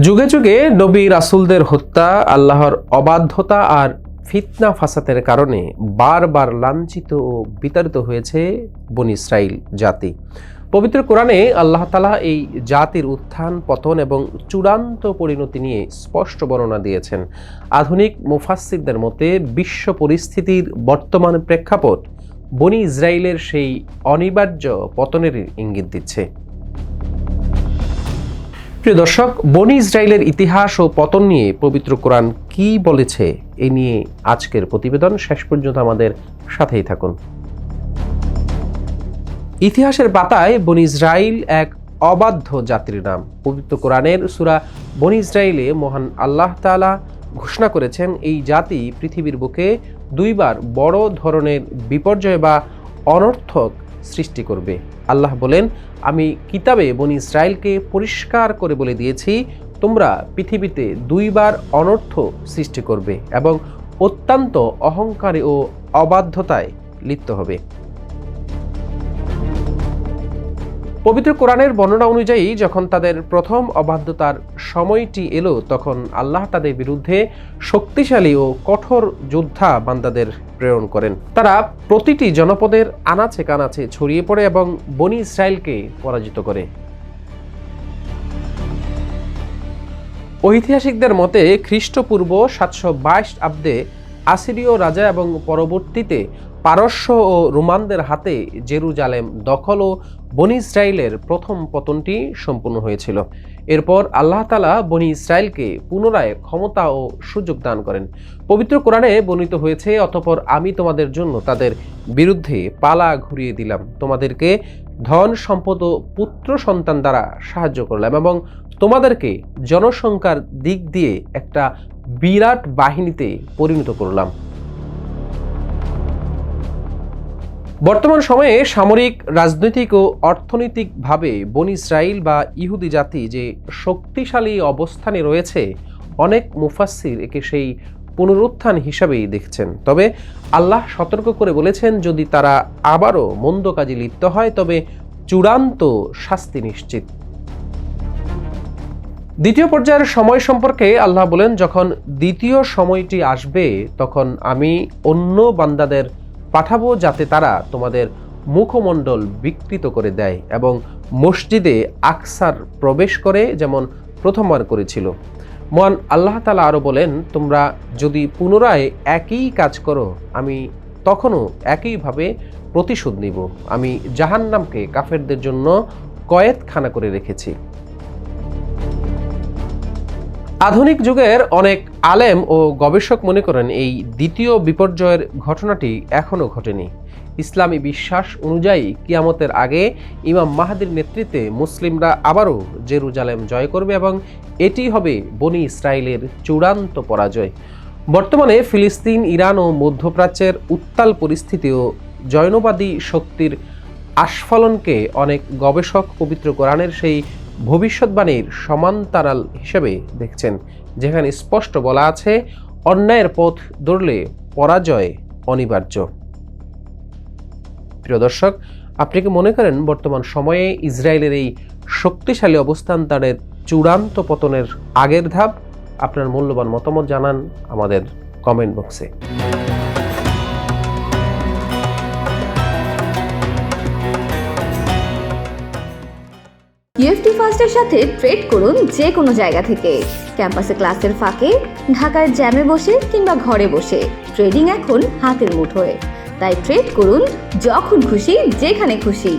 যুগে যুগে নবী রাসূলদের হত্যা, আল্লাহর অবাধ্যতা আর ফিতনা ফাসাদের কারণে বারবার লাঞ্ছিত ও বিতাড়িত হয়েছে বনী ইসরাইল জাতি। পবিত্র কোরআনে আল্লাহ তাআলা এই জাতির উত্থান, পতন এবং চূড়ান্ত পরিণতি নিয়ে স্পষ্ট বর্ণনা দিয়েছেন। আধুনিক মুফাসসিরদের মতে বিশ্ব পরিস্থিতির বর্তমান প্রেক্ষাপট বনী ইসরাইলের সেই অনিবার্য পতনের ইঙ্গিত দিচ্ছে। প্রিয় দর্শক, বনী ইসরাইলের ইতিহাস ও পতন নিয়ে পবিত্র কোরআন কি বলেছে এ নিয়ে আজকের প্রতিবেদন। শেষ পর্যন্ত আমাদের সাথেই থাকুন। ইতিহাসের পাতায় বনী ইসরাইল এক অবাধ্য জাতির নাম। পবিত্র কোরআনের সূরা বনী ইসরাইলে মহান আল্লাহ তাআলা ঘোষণা করেছেন এই জাতি পৃথিবীর বুকে দুইবার বড় ধরনের বিপর্যয় বা অনর্থক সৃষ্টি করবে। আল্লাহ বলেন, আমি কিতাবে বনী ইসরাইলকে পরিষ্কার করে বলে দিয়েছি, তোমরা পৃথিবীতে দুইবার অনর্থ সৃষ্টি করবে এবং অত্যন্ত অহংকারী ও অবাধ্যতায় লিপ্ত হবে। পবিত্র কোরআনের বর্ণনা অনুযায়ী যখন তাদের প্রথম অবাধ্যতার সময়টি এলো, তখন আল্লাহ তাদের বিরুদ্ধে শক্তিশালী ও কঠোর যোদ্ধা বান্দাদের প্রেরণ করেন। তারা প্রতিটি জনপদের আনাচে কানাচে ছড়িয়ে পড়ে এবং বনী ইসরাইলকে পরাজিত করে। ঐতিহাসিকদের মতে খ্রিস্টপূর্ব 722 আব্দে আসিরীয় রাজা এবং পরবর্তীতে পারস্য ও রোমানদের হাতে জেরুজালেম দখল ও বনী ইসরাইলের প্রথম পতনটি সম্পূর্ণ হয়েছিল। এরপর আল্লাহ তাআলা বনী ইসরাইলকে পুনরায় ক্ষমতা ও সুযোগ দান করেন। পবিত্র কোরআনে বর্ণিত হয়েছে, অতঃপর আমি তোমাদের জন্য তাদের বিরুদ্ধে পালা ঘুরিয়ে দিলাম, তোমাদেরকে ধন সম্পদ ও পুত্র সন্তান দ্বারা সাহায্য করলাম এবং তোমাদেরকে জনসংখ্যার দিক দিয়ে একটা বিরাট বাহিনীতে পরিণত করলাম। বর্তমান সময়ে সামরিক, রাজনৈতিক ও অর্থনৈতিকভাবে বনী ইসরাইল বা ইহুদি জাতি যে শক্তিশালী অবস্থানে রয়েছে, অনেক মুফাসসির একে সেই পুনরুত্থান হিসাবেই দেখছেন। তবে আল্লাহ সতর্ক করে বলেছেন, যদি তারা আবারও মন্দ কাজে লিপ্ত হয় তবে চূড়ান্ত শাস্তি নিশ্চিত। দ্বিতীয় পর্যায়ের সময় সম্পর্কে আল্লাহ বলেন, যখন দ্বিতীয় সময়টি আসবে তখন আমি অন্য বান্দাদের পাঠাবো যাতে তারা তোমাদের মুখমণ্ডল বিকৃত করে দেয় এবং মসজিদে আকসার প্রবেশ করে যেমন প্রথমবার করেছিল। মহান আল্লাহ তাআলা আরও বলেন, তোমরা যদি পুনরায় একই কাজ করো আমি তখনও একইভাবে প্রতিশোধ নিব। আমি জাহান্নামকে কাফেরদের জন্য কয়েদখানা করে রেখেছি। আধুনিক যুগের অনেক আলেম ও গবেষক মনে করেন এই দ্বিতীয় বিপর্যয়ের ঘটনাটি এখনও ঘটেনি। ইসলামী বিশ্বাস অনুযায়ী কিয়ামতের আগে ইমাম মাহদীর নেতৃত্বে মুসলিমরা আবারও জেরুজালেম জয় করবে এবং এটি হবে বনী ইসরাইলের চূড়ান্ত পরাজয়। বর্তমানে ফিলিস্তিন, ইরান ও মধ্যপ্রাচ্যের উত্তাল পরিস্থিতি ও জৈনবাদী শক্তির আস্ফালনকে অনেক গবেষক পবিত্র কোরআনের সেই ভবিষ্যৎবাণীর সমান্তরাল হিসেবে দেখছেন, যেখানে স্পষ্ট বলা আছে, অন্যায়ের পথ ধরলে পরাজয় অনিবার্য। প্রিয় দর্শক, আপনি কি মনে করেন বর্তমান সময়ে ইসরায়েলের এই শক্তিশালী অবস্থান তাদের চূড়ান্ত পতনের আগের ধাপ? আপনার মূল্যবান মতামত জানান আমাদের কমেন্ট বক্সে। ইউএফটি ফার্স্টের সাথে ট্রেড করুন যে কোনো জায়গা থেকে। ক্যাম্পাসে ক্লাসের ফাঁকে, ঢাকার জ্যামে বসে কিংবা ঘরে বসে, ট্রেডিং এখন হাতের মুঠোয়। তাই ট্রেড করুন যখন খুশি, যেখানে খুশি।